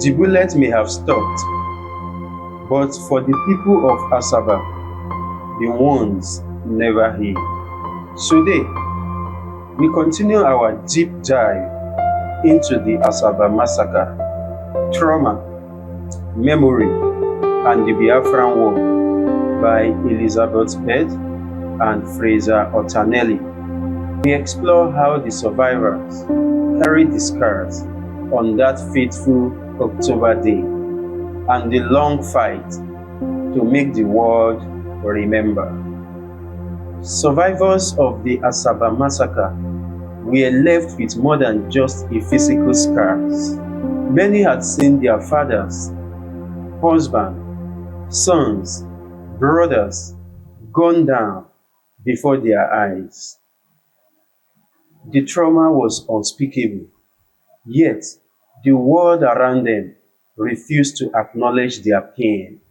The bullet may have stopped, but for the people of Asaba, the wounds never heal. Today, we continue our deep dive into the Asaba massacre, trauma, memory, and the Biafran War by Elizabeth Bed and Fraser Otanelli. We explore how the survivors carried the scars on that fateful October day and the long fight to make the world remember. Survivors of the Asaba massacre were left with more than just a physical scars. Many had seen their fathers, husbands, sons, brothers gunned down before their eyes. The trauma was unspeakable, yet the world around them refused to acknowledge their pain.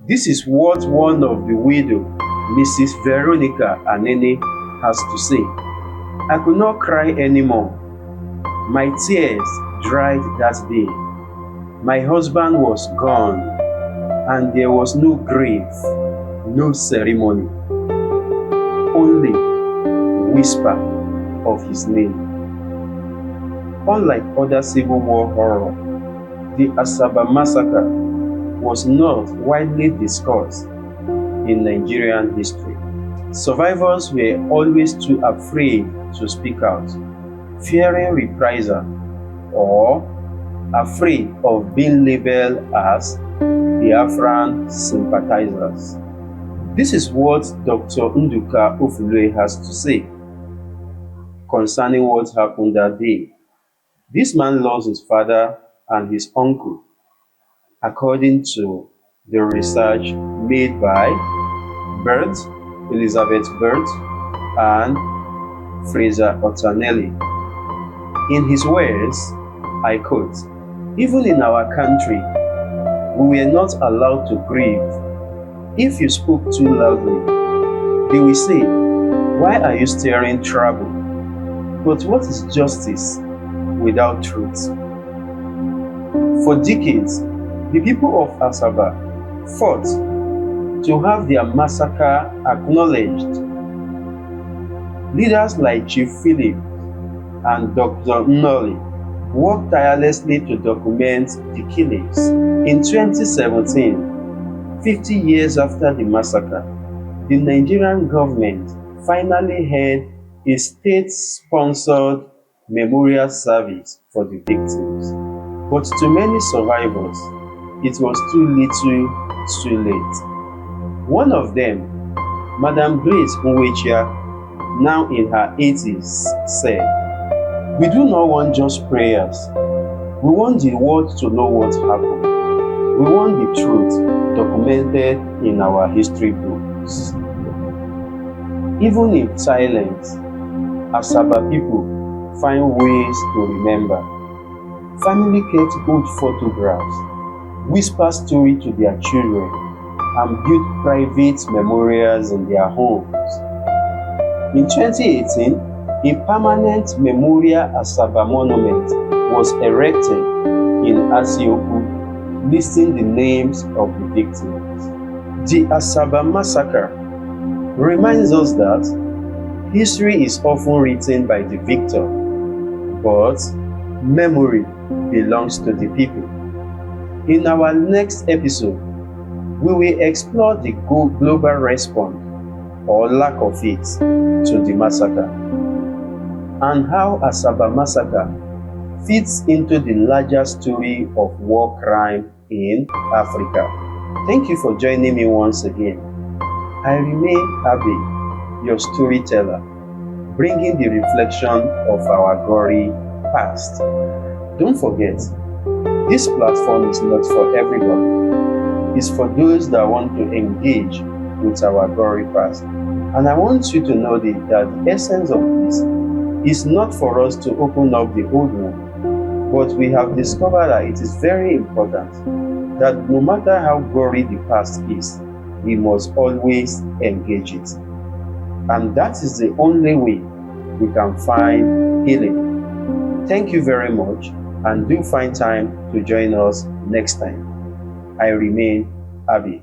This is what one of the widows, Mrs. Veronica Anene, has to say. I could not cry anymore. My tears dried that day. My husband was gone, and there was no grave, no ceremony, only whisper of his name. Unlike other Civil War horror, the Asaba massacre was not widely discussed in Nigerian history. Survivors were always too afraid to speak out, fearing reprisal or afraid of being labeled as Biafran sympathizers. This is what Dr. Nduka Ofulue has to say concerning what happened that day. This man lost his father and his uncle, according to the research made by Elizabeth Burt, and Fraser Otanelli. In his words, I quote, "Even in our country, we were not allowed to grieve. If you spoke too loudly, they will say, 'Why are you stirring trouble?' But what is justice without truth?" For decades, the people of Asaba fought to have their massacre acknowledged. Leaders like Chief Philip and Dr. Nnolly worked tirelessly to document the killings. In 2017, 50 years after the massacre, the Nigerian government finally held a state-sponsored memorial service for the victims. But to many survivors, it was too little, too late. One of them, Madam Grace Nwechia, now in her 80s, said, "We do not want just prayers. We want the world to know what happened. We want the truth documented in our history books." Even in silence, Asaba people find ways to remember. Family kept old photographs, whisper stories to their children, and built private memorials in their homes. In 2018, a permanent memorial Asaba monument was erected in Asioku, listing the names of the victims. The Asaba massacre reminds us that history is often written by the victor, but memory belongs to the people. In our next episode, we will explore the global response, or lack of it, to the massacre, and how Asaba massacre fits into the larger story of war crime in Africa. Thank you for joining me once again. I remain Abe, your storyteller, bringing the reflection of our gory past. Don't forget, this platform is not for everyone. It's for those that want to engage with our gory past. And I want you to know that the essence of this is not for us to open up the old one, but we have discovered that it is very important that no matter how gory the past is, we must always engage it. And that is the only way we can find healing. Thank you very much. and do find time to join us next time. I remain Abby.